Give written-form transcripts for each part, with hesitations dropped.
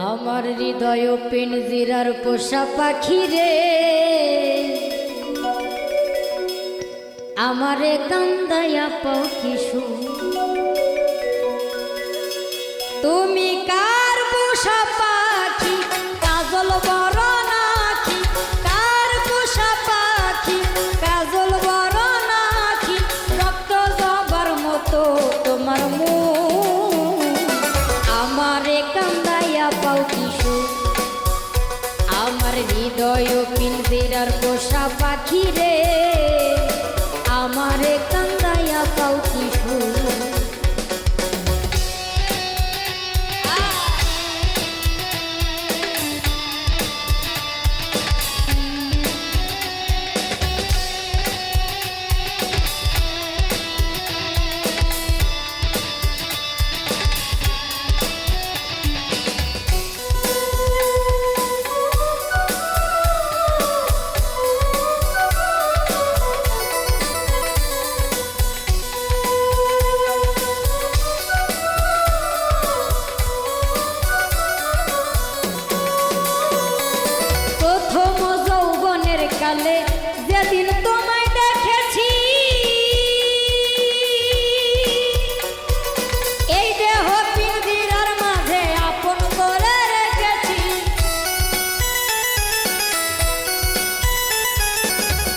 আমার হৃদয় পিঞ্জিরার পোষা পাখি রে, আমারে কান্দায়া পাও কিশু। তুমি কার পোষা পাখি, কাজল বড় নাকি? কার পোষা পাখি, কাজল বড় নাকি? রক্ত জবার মতো তোমার মুখ, আমারে কান্দায়া পাও কিশু। আমার হৃদয় পিঞ্জিরার পোষা পাখি রে, আমারে কান্দায়া পাও কিশু। কালে যেদিন তোমায় দেখেছি, এই দেহ পিঞ্জিরার মাঝে আপন করে রেখেছি।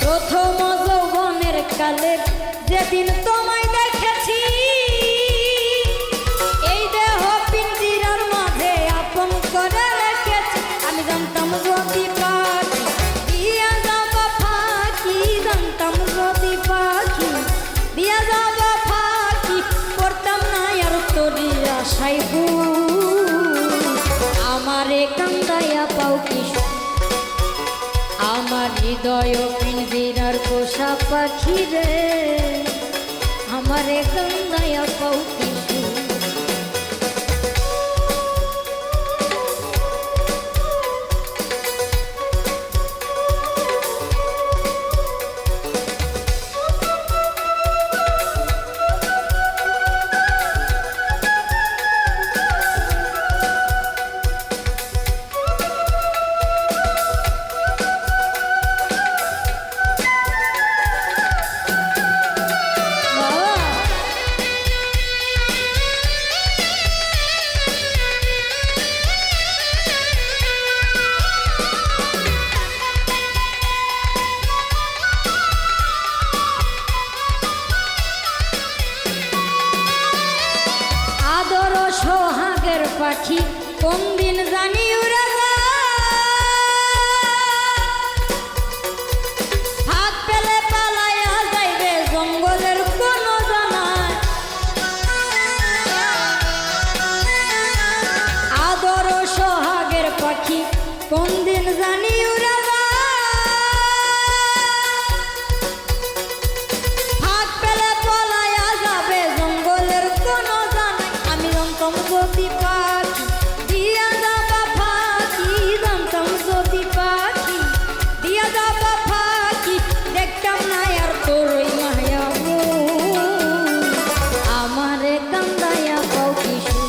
প্রথম যৌবনের কালে যেদিন তোমায় দেখেছি, এই দেহ পিঞ্জিরার মাঝে আপন করে রেখেছি। আমি জানতাম যদি পাখি দিয়া যাবা ফাঁকি, জানতাম যদি পাখি দিয়া যাবা ফাঁকি, করতাম না আর তোরি আশাই ভুল। আমারে কান্দায়া পাও কিশু। আমার হৃদয় পিঞ্জিরার পোষা পাখি রে, আমারে কান্দায়া পাও কিশু। সোহাগের পাখি কোন দিন জানি উড়ে হাত পেলে পালাইয়া যাইবে জঙ্গলের কোন জানায়। আদর সোহাগের পাখি কোন দিন জানি উড়ে হাত পেলে পালাইয়া যাবে জঙ্গলের কোন জানায়। আমি জানতাম যদি পাখি দিয়া যাবা ফাঁকি, জানতাম যদি পাখি দিয়া যাবা ফাঁকি, দেখতাম না আর তোর ওই মায়া মুখ। আমারে কান্দায়া পাও কিশু।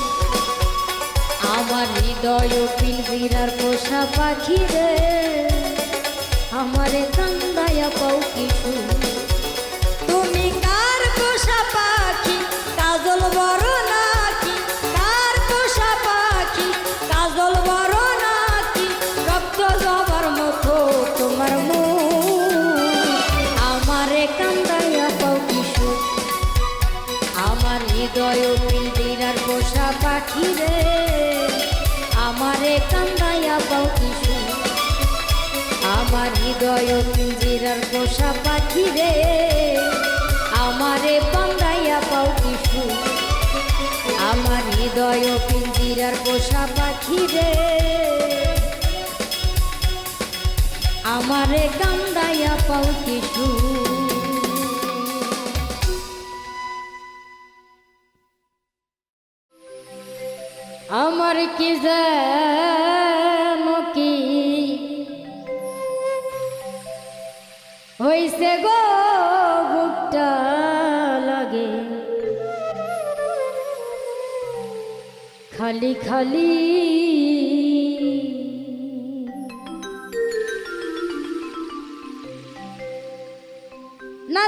আমার হৃদয় পিঞ্জিরার পোষা পাখি রে, আমারে কান্দায়া পাও কিশু। তুমি কার পোষা পাখি, কাজল বড় নাকি? কার পোষা পাখি, কাজল বড় নাকি? রক্ত জবার মতো তোমার মুখ, আমারে কান্দায়া পাও কিশু। আমার হৃদয় পিঞ্জিরার পোষা পাখি রে, আমারে কান্দায়া পাও কিশু। আমার হৃদয় পিঞ্জিরার পোষা পাখি রে, আমারে কান্দায়া পাও কিশু। আমার হৃদয় পিঞ্জিরার পোষা পাখি রে, আমারে কান্দায়া পাও কিশু। আমার কি যেন কি হইছে গো, বুকটা লাগে খালি খালি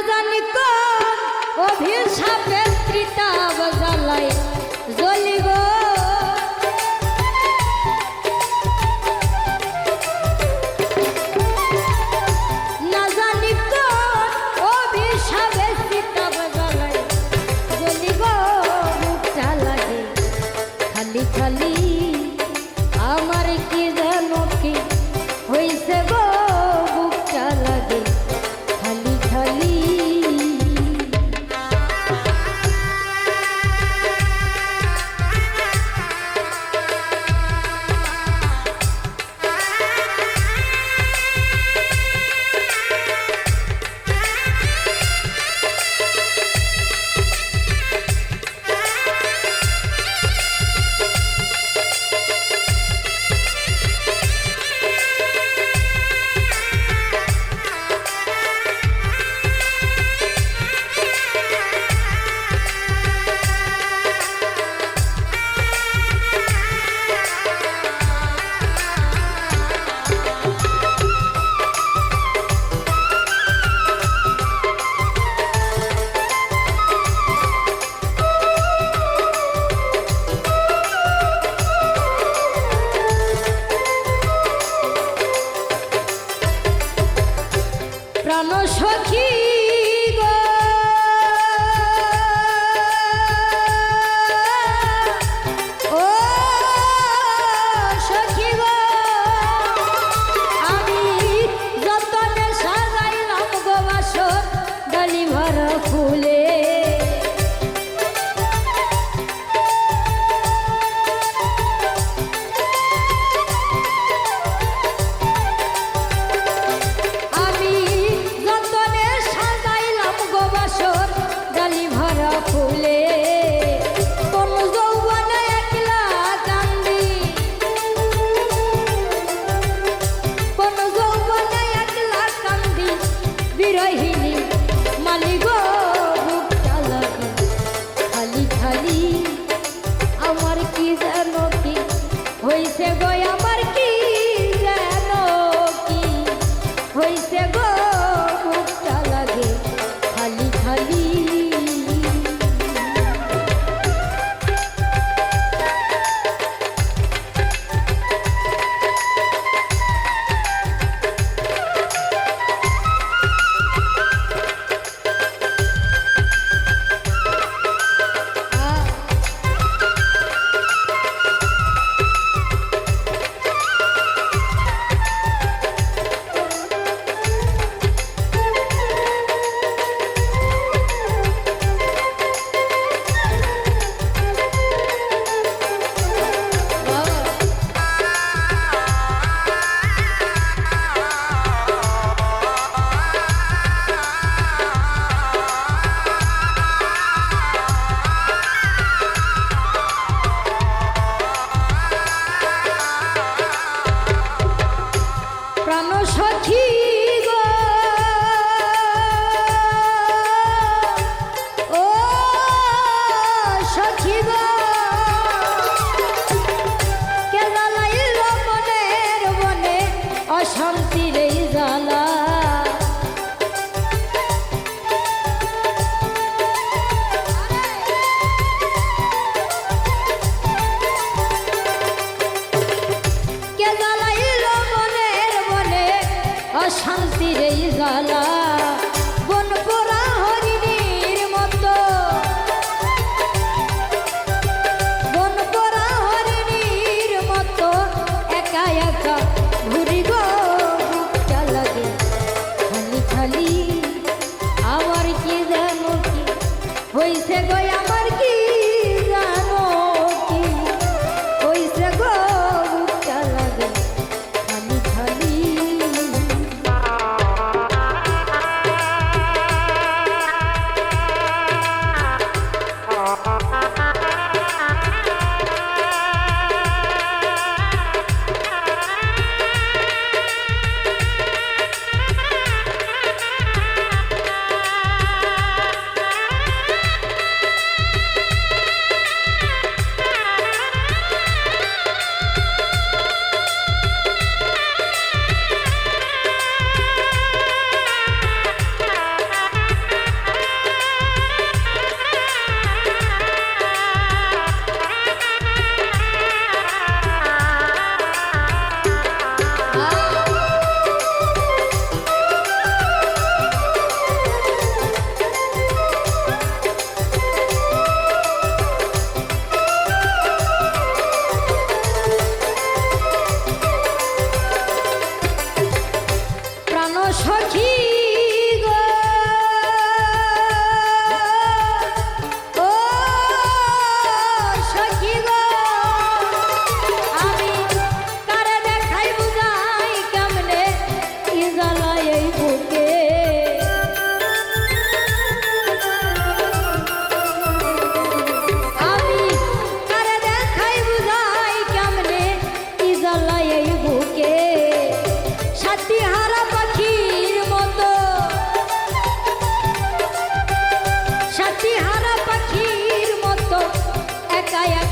জানি কোন অভিশাপে ত্রিতাপ জ্বালায় জ্বলিব না জানি কোন অভিশাপে ত্রিতাপ জ্বালায় জ্বলিব বুকটা লাগে খালি খালি আমার কি যেন কি হইছে গো বুকটা লাগে খালি খালি প্রাণ সখী গো ও সখী গো আমি যতনে সাজাইলাম গো বাসর ডালি ভরা ফুলে বিরহিনী মালিক বুকটা লাগে খালি খালি আমার কি যেন কি হইছে গো আমার কি যেন কি হইছে গো বুকটা লাগে খালি খালি প্রাণ সখী গো ও সখী গো কে জ্বালাইল মনের মনে অশান্তির এই জ্বালা কে জ্বালাইল অশান্তির এই জ্বালা বন পোড়া হরিণীর মতো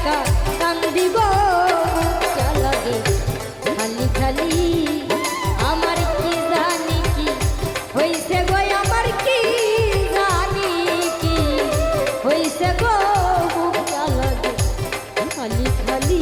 একা কান্দিব বুকটা লাগে খালি খালি আমার কি জানি কি হইছে গো আমার কি জানি কি হইছে গো বুকটা লাগে খালি খালি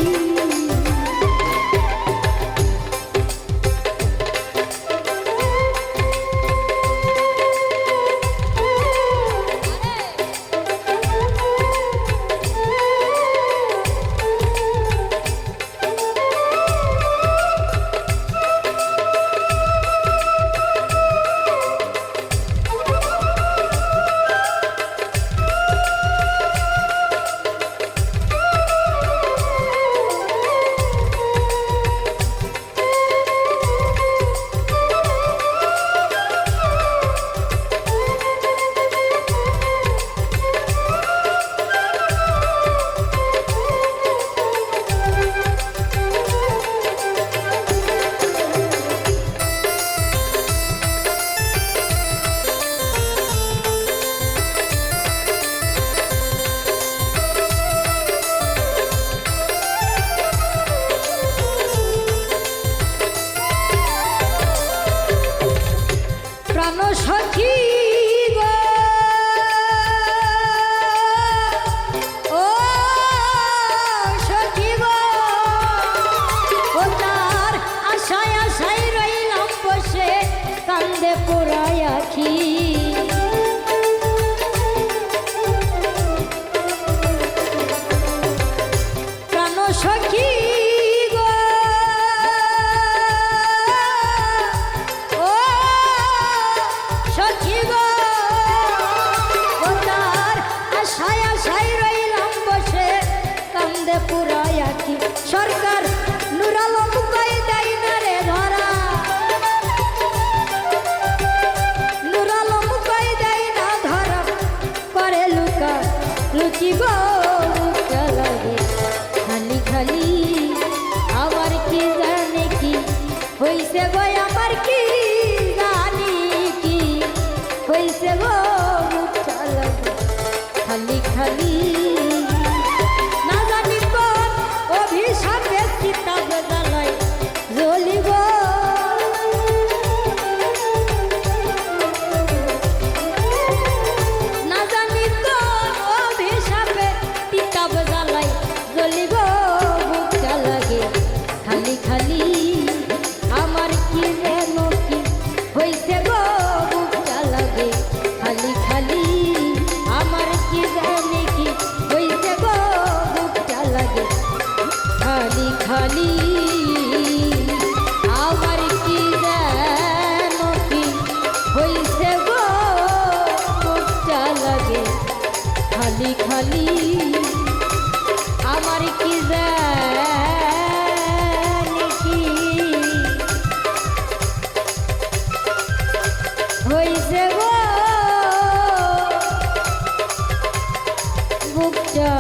প্রাণ সখী গো ও সখী গো ও তার আশায় আশায় রইলাম বসে কান্দে পোড়ায় আখি প্রাণ সখী সরকার নুরালম কই দেয় না রে ধরা নুরালম কই দেয় না ধরা করে লুকা লুচি গো বুকটা লাগে খালি খালি আমার কি জানে কি হইছে গো আমার কি জানি কি হইছে গো বুকটা লাগে খালি খালি অভিশাপে কিতাব জ্বালাই জ্বলিব না জানি তো অভিশাপে কিতাব জ্বালাই জ্বলিব বুকটা লাগে খালি খালি আমার কি যেন কি হইছে গো বুকটা লাগে খালি খালি আমার কি জানি কি হইছে গো বুকটা লাগে খালি খালি আমার কি যেন কি হইছে গো বুকটা লাগে খালি খালি আমার কি যেন কি হইছে গো বুকটা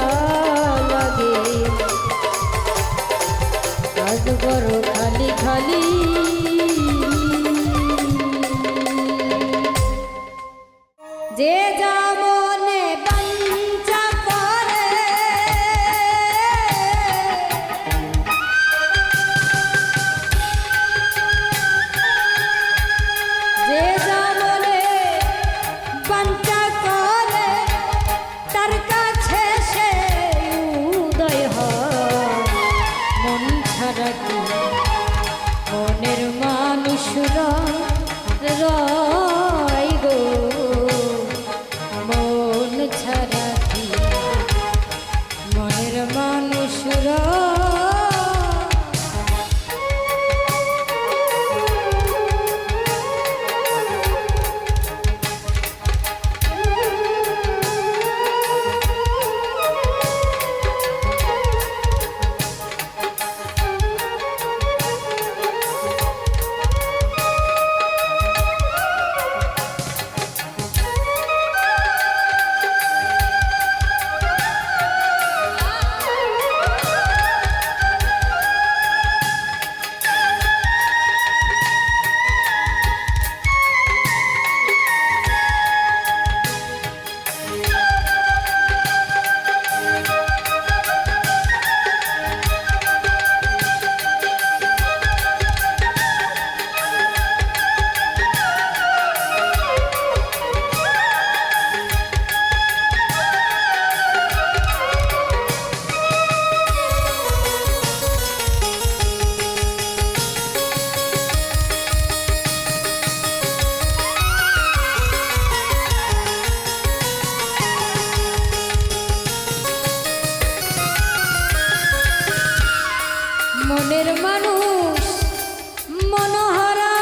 লাগে মনের মানুষ মনোহরা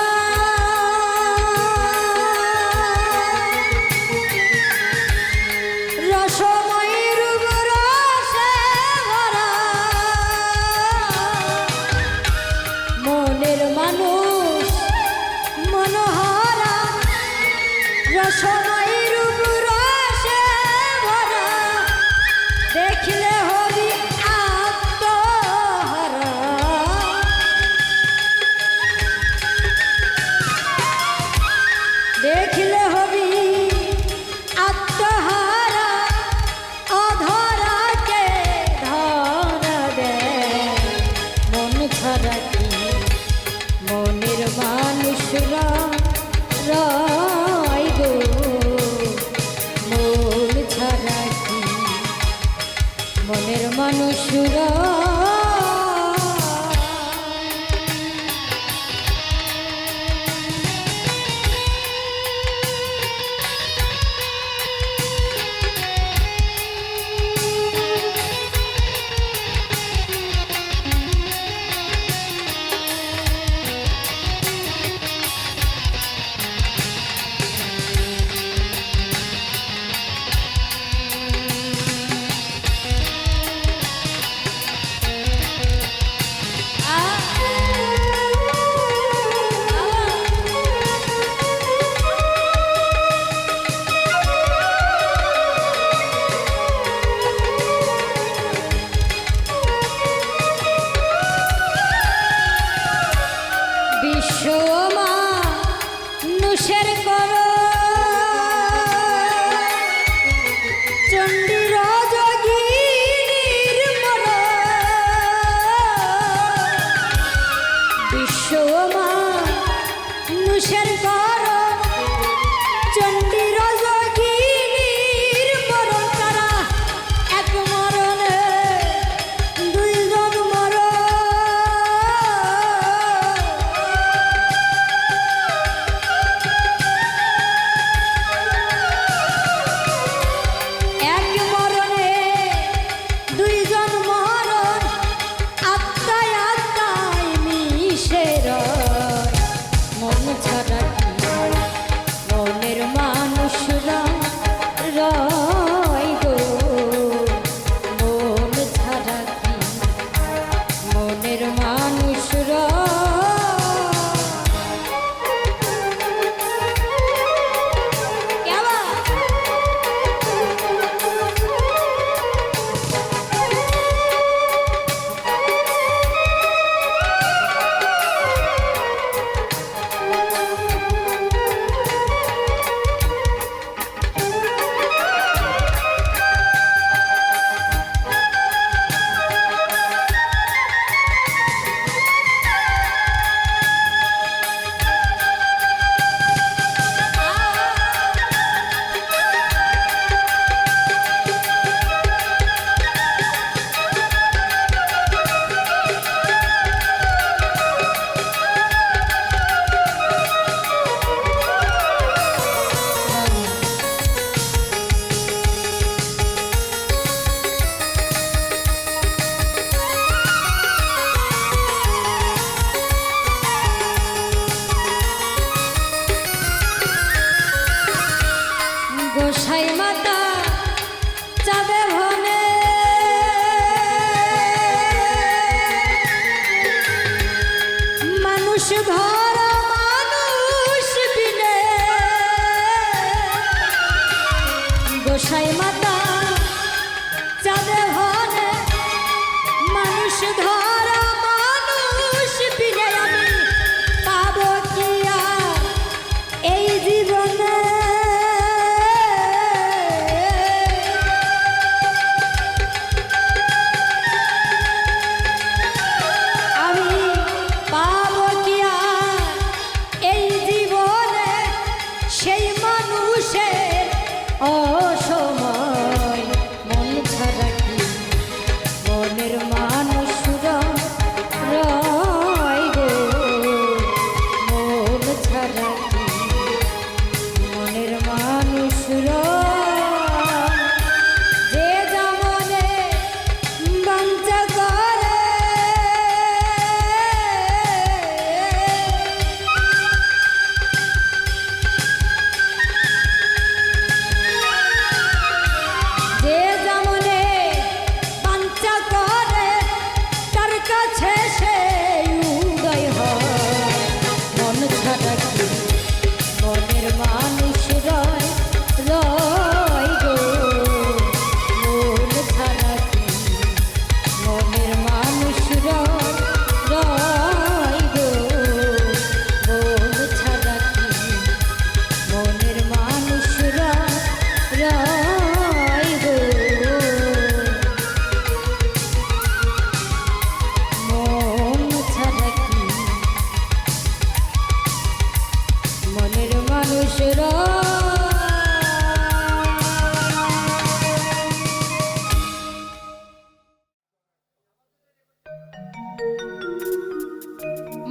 রসময়ী রূপ রসে ভরা মনের মানুষ মনোহরা রসময়ী রূপ রসে ভরা দেখলে হবি আত্মহারা দেখলে হবি আত্মহারা অধরাকে ধরা দে মন ছাড়া কি মনের মানুষরা রয় গো মন ছাড়া কি মনের মানুষরা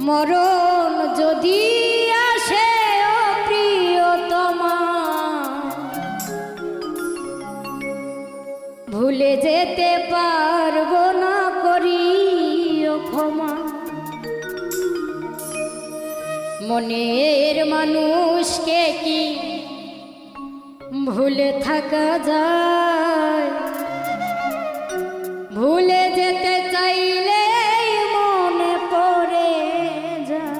মরণ যদি আসে ও প্রিয়তমা, ভুলে যেতে পারবো না, করিও ক্ষমা। মনের মানুষকে কি ভুলে থাকা যায়? ভুলে যেতে চাইলে মনে পড়ে যায়।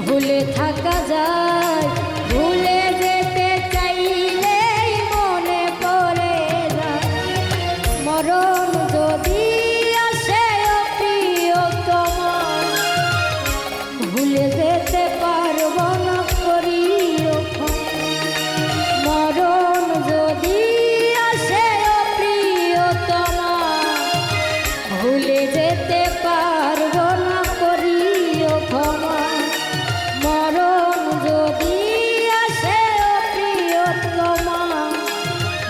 ভুলে থাকা যায়? ভুলে যেতে চাইলেই মনে পড়ে যায়। মরণ যদি আসে ও প্রিয়তমা, ভুলে যেতে পারবো না, করিও ক্ষমা। মরণ যদি আসে ও প্রিয়তমা, ভুলে যেতে পারবো না, করিও ক্ষমা। মরণ যদি আসে ও প্রিয়তমা,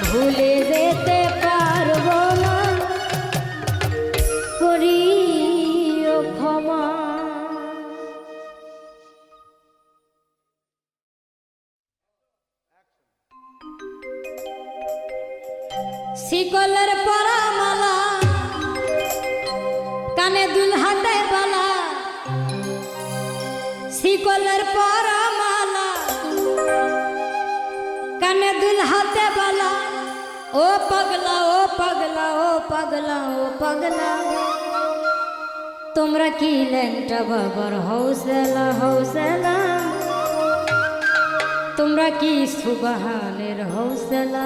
ভুলে যেতে পারবো না, করিও ক্ষমা। শিকলের পরা মালা, কানে দুল হাতে বালা। শিকলের পরা মালা, কানে দুল হাতে বালা। ও পাগলা, ও পাগলা, ও পাগলা, ও পাগলা, তোমরা কি ল্যাংটা বাবার হৌসলা হৌসলা? তোমরা কি সুবহানের হৌসলা?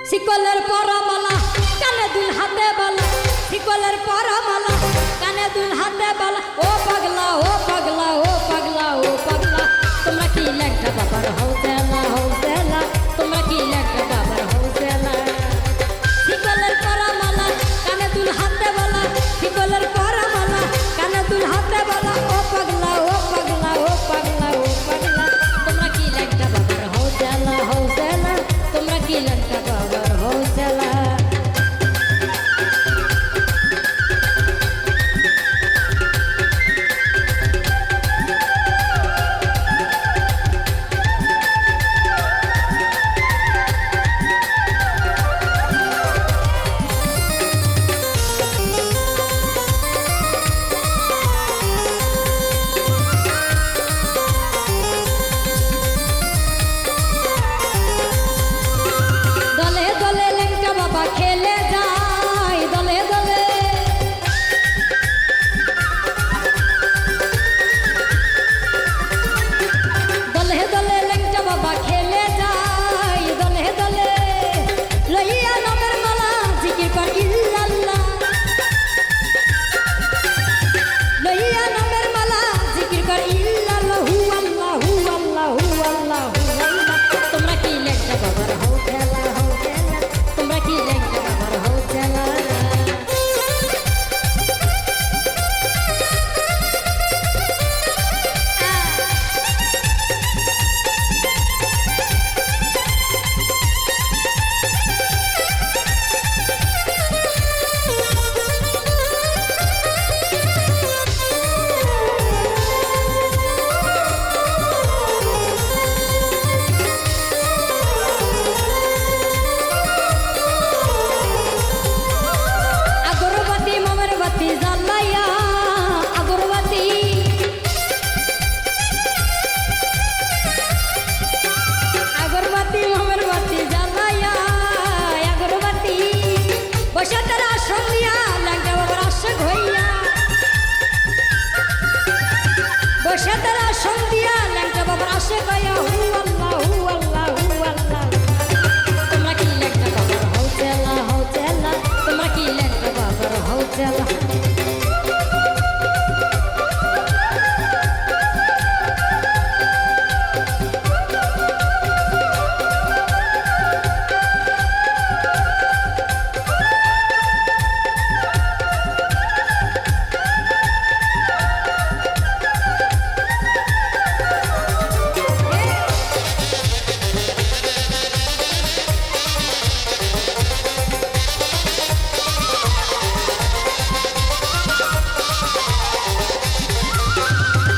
শিকলের পরা মালা, কানে দুল হাতে বালা। শিকলের পরা মালা, কানে দুল হাতে বালা। ও পাগলা, ও পাগলা, ও পাগলা, ও পাগলা, তোমরা কি ল্যাংটা বাবার হৌসলা হৌসলা? তোমরা কি ল্যাংটা বাবার হৌসলা? শিকলের পরা মালা, কানে দুল হাতে বালা। শিকলের পরা মালা, কানে দুল হাতে বালা। ও পাগলা, ও পাগলা, ও পাগলা, ও পাগলা, তোমরা কি ল্যাংটা বাবার হৌসলা হৌসলা? তোমরা কি ল্যাংটা বাবার হৌসলা? বেতারা সন্ধিয়া ল্যাংটা বাবার আসে গায়া হু আল্লাহ হু আল্লাহ হু আল্লাহ। তোমরা কি ল্যাংটা বাবার হও চেলা, তোমরা কি ল্যাংটা বাবার হও চেলা।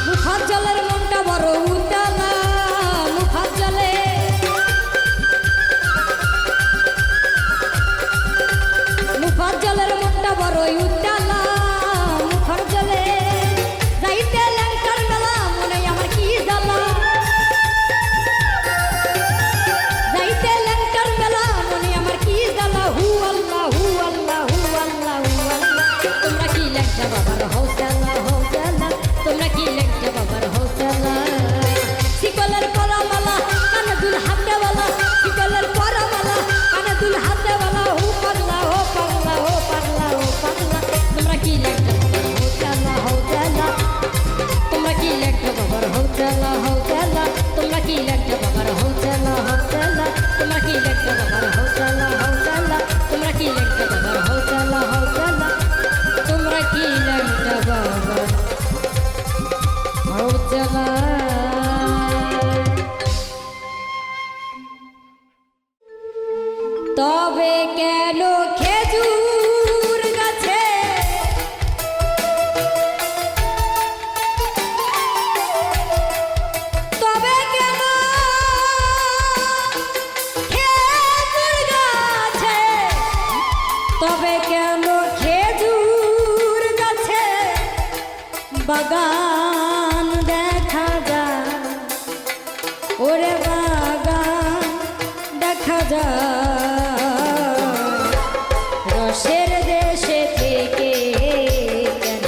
মুখাজ্জলের মনটা বড় উতালা, মুখাজ্জলে মুখাজ্জলের মনটা বড় উতালা, মুখাজ্জলে যাইতে ল্যাংটার মেলা মনে আমার কি জ্বালা, যাইতে ল্যাংটার মেলা মনে আমার কি জ্বালা হু আল্লাহ হু আল্লাহ হু আল্লাহ হু আল্লাহ। তোমরা কি ল্যাংটা বাবার হও চেলা, তোমরা কি ল্যাংটা বাবার হও চেলা। শিকলের পরামালা কানে দুল হাতেওয়ালা, শিকলের পরামালা কানে দুল হাতেওয়ালা হু পাগলা ও পাগলা ও পাগলা ও পাগলা। তোমরা কি ল্যাংটা বাবার হও চেলা, তোমরা কি ল্যাংটা বাবার হও চেলা, তোমরা কি ল্যাংটা বাবার হও চেলা, তোমরা কি ল্যাংটা বাবার হও চেলা, তোমরা কি ল্যাংটা বাবার হও চেলা, তোমরা কি ল্যাংটা বাবার হও চেলা। তবে কেন খেজুর গাছে তবে কেন খেজুর গাছে তবে কেন খেজুর গাছে বাগান দেখা যায়, ওরে বাগান দেখা যায়। রসের দেশে থেকে কেন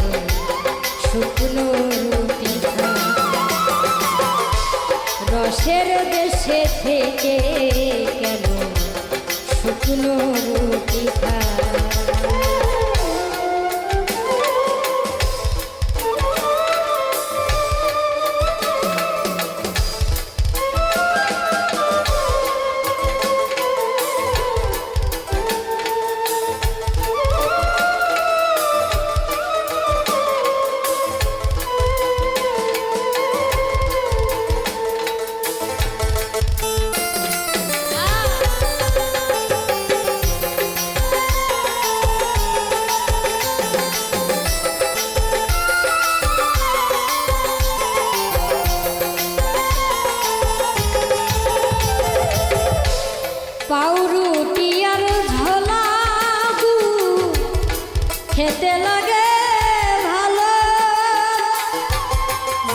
শুকনো রুটি খায়, রসের দেশে থেকে কেন শুকনো রুটি খায়। পাউরুটি আর ঝোলা খেতে লাগে ভালো,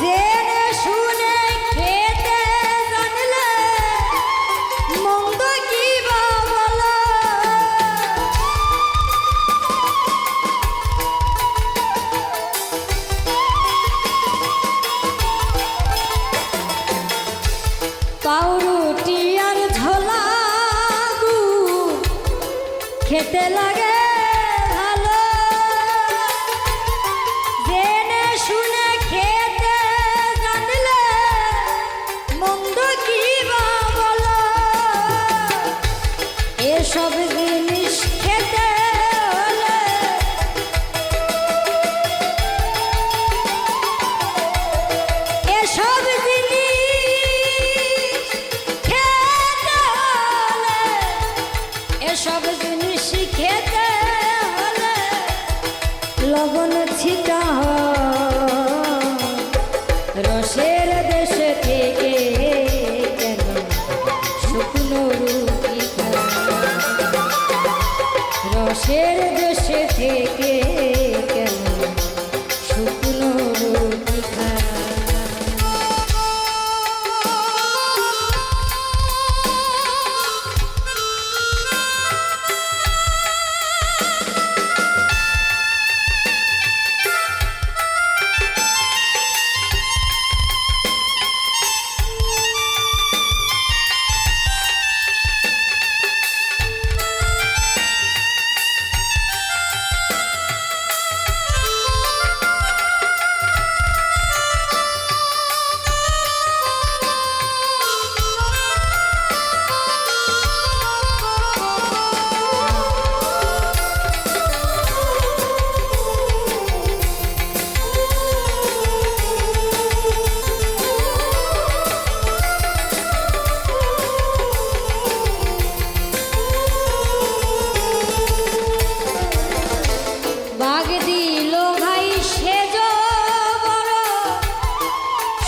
জেনে শুনে খেতে জানলে মন্দ কি বা বলো। পাউরুটি আর ঝোলা খেতে লাগে ভালো, জেনে শুনে খেতে জানলে মন্দ কি বা বলো। এসব জিনিস খেতে হলে এসব জিনিস খেতে হলে এসব জিনিস খেতে হলে লবণ ছিটা রসের দেশে থেকে কেন শুকনো রুটি খায়, রসের দেশে থেকে কেন শুকনো রুটি খায়।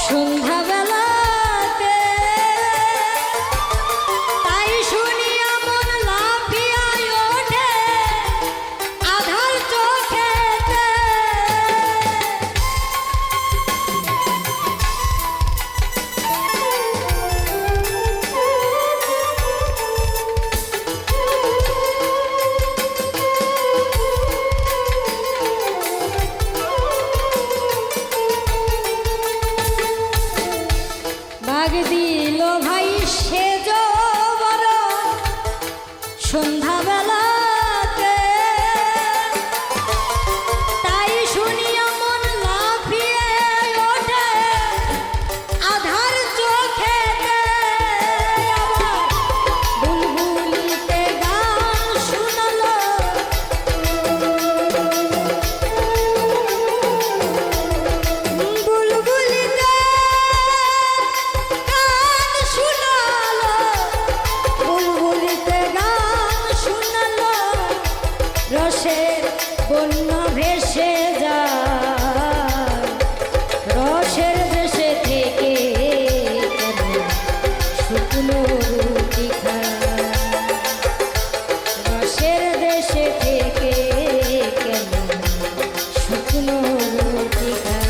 সন্ধ্যাবেলাতে তাই শুনিয়া মন লাফিয়া ওঠে আধার চোখেতে। বাগ দিল ভাই সেজ বড় সন্ধ্যাবেলাতে তাই শুনিয়া মন লাফিয়ে ওঠে আধার চোখেতে। আবার বুলবুলিতে গান শুনালো বুলবুলিতে গান শুনালো বুলবুলিতে গান শুনালো রসের বন্যা ভেসে যায় রসের দেশে থেকে কেন শুকনো রুটি খায় রসের দেশে থেকে কেন শুকনো রুটি খায়।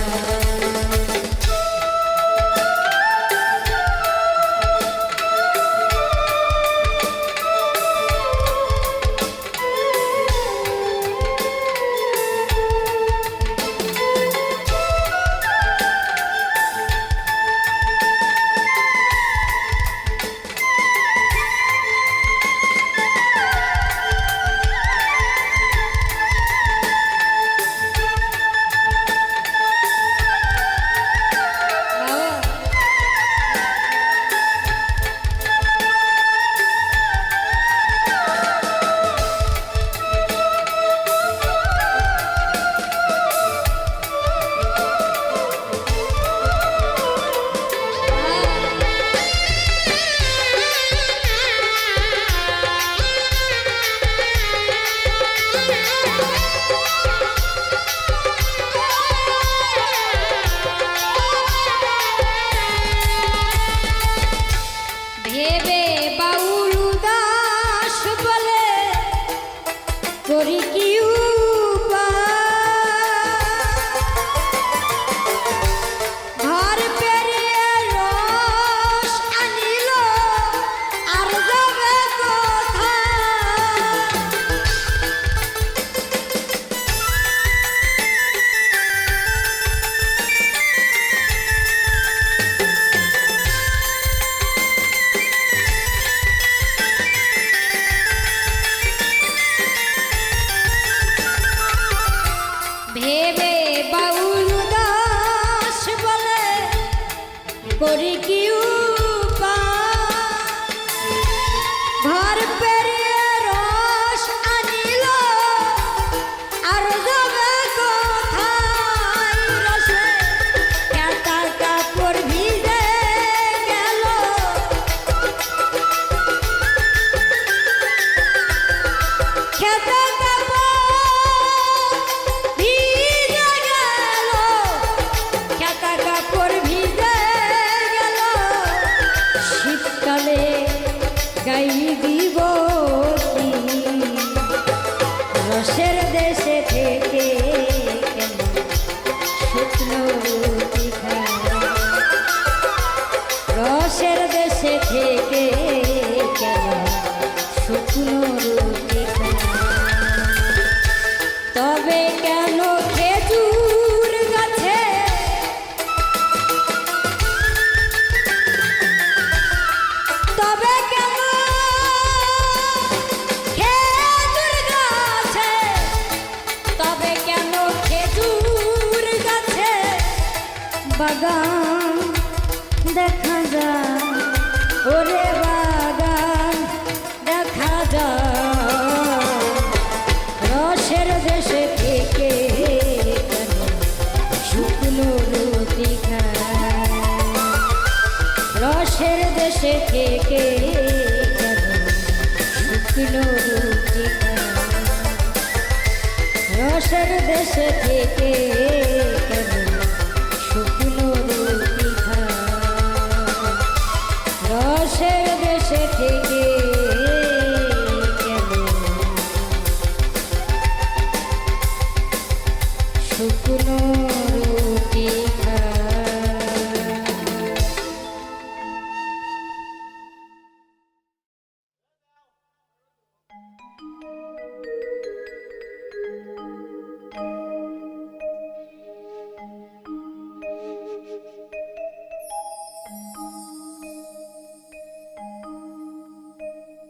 ভেবে বাউল উদাস বলে করি কি ঘর পেরিয়ে রস আনিল আর যাবে কোথায়। ভেবে বাউল দাস বলে করি কি ঘর পেরিয়ে রস আনিল আর যাবে কোথায়। রসে খেতার কাপড় ভিজে গেল খেতে গাই দিব কি রসের দেশে থেকে কেন শুকনো রুটি খায় রসের দেশে থেকে কেন শুকনো রুটি খায়। তবে কেন খেজুর গাছে তবে কেন খেজুর গাছে তবে কেন খেজুর গাছে বাগান দেখা যায় ওরে বাগান দেখা যায় রসের দেশে থেকে কেন শুকনো রুটি খায় রসের দেশে থেকে কেন শুকনো রুটি খায় রসের দেশে থেকে কেন শুকনো রুটি খায়।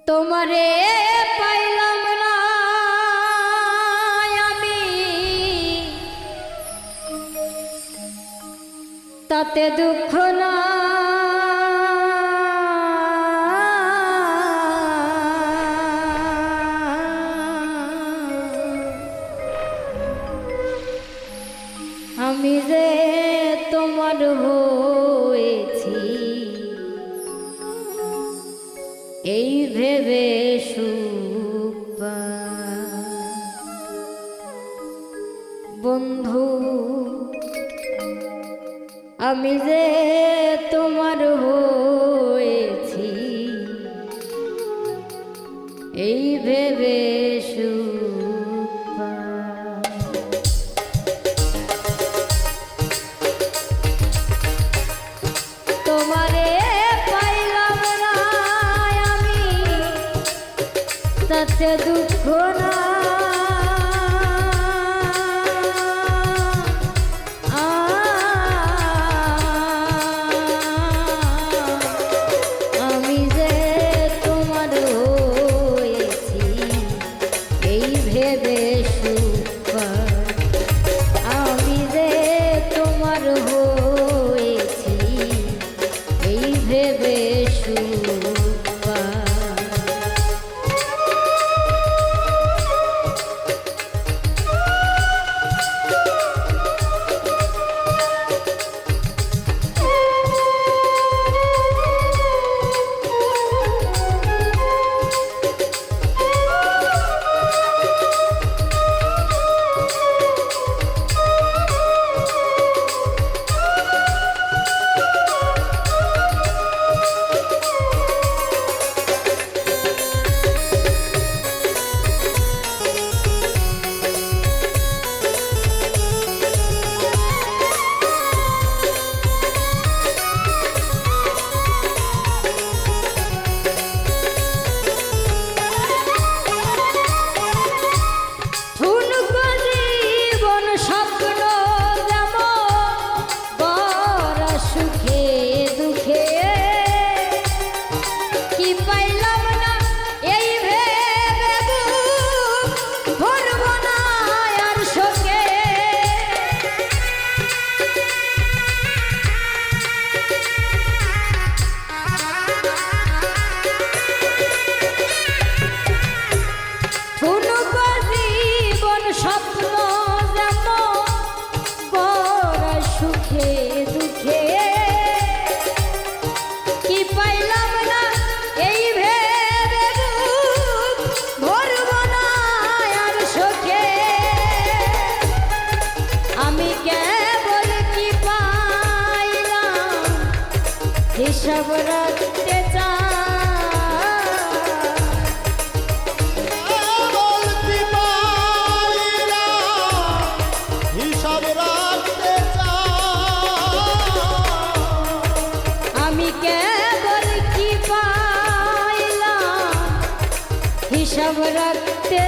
তোমারে পাইলাম না আমি, তাতে দুঃখ না, আমি যে তোমার হয়েছি এই ভেবে সুখ পাই। বন্ধু আমি যে তোমার হয়েছি এই ভেবে সুখ পাই। তোমারে পাইলাম না আমি, তাতে দুঃখ না, আমি যে তোমার হয়েছি এই ভেবে সুখ পাই। আমি যে তোমার হয়েছি এই ভেবে সুখ পাই। হিসাব রাখতে আমি কেবল কি পাইলাম হিসাব রাখতে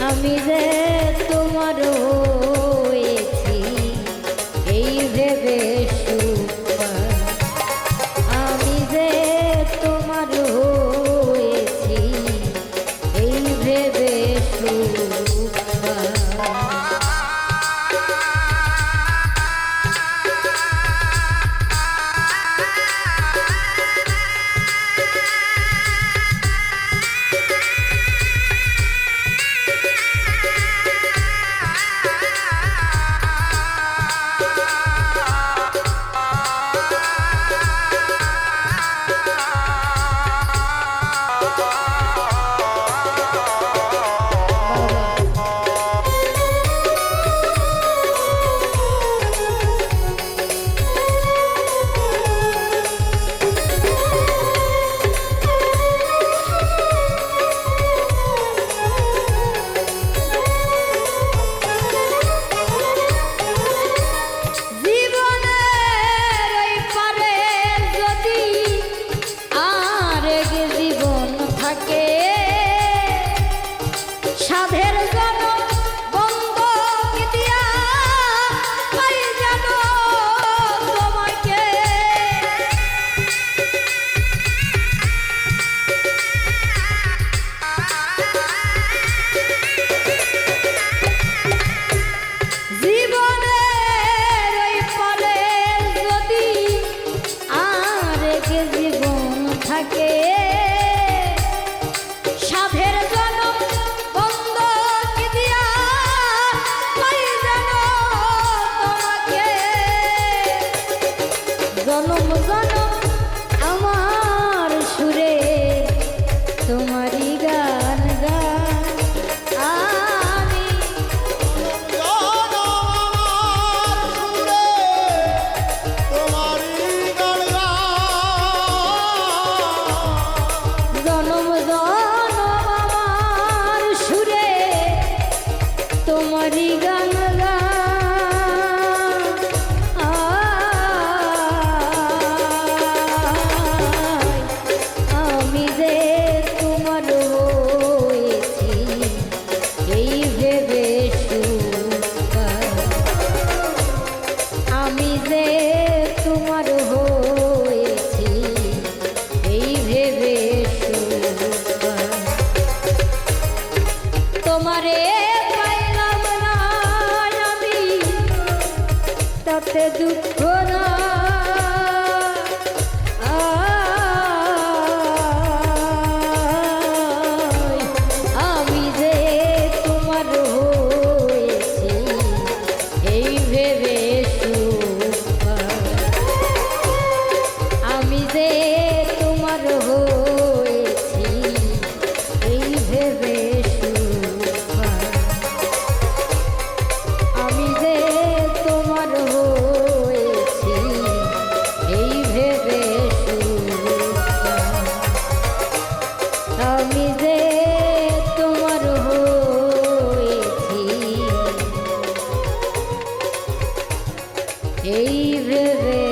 আমি যে তোমার হয়েছি এই ভেবে সুখ পাই। আমি যে তোমার হয়েছি এই ভেবে সুখ পাই। তাতে দুঃখ না আমি যে তোমার হয়েছি এই ভেবে সুখ পাই। আমি যে তোমার হয়েছি এই ভেবে সুখ পাই। আমি যে তোমার হয়েছি এই ভেবে সুখ পাই। আমি যে তোমার হয়েছি এই ভেবে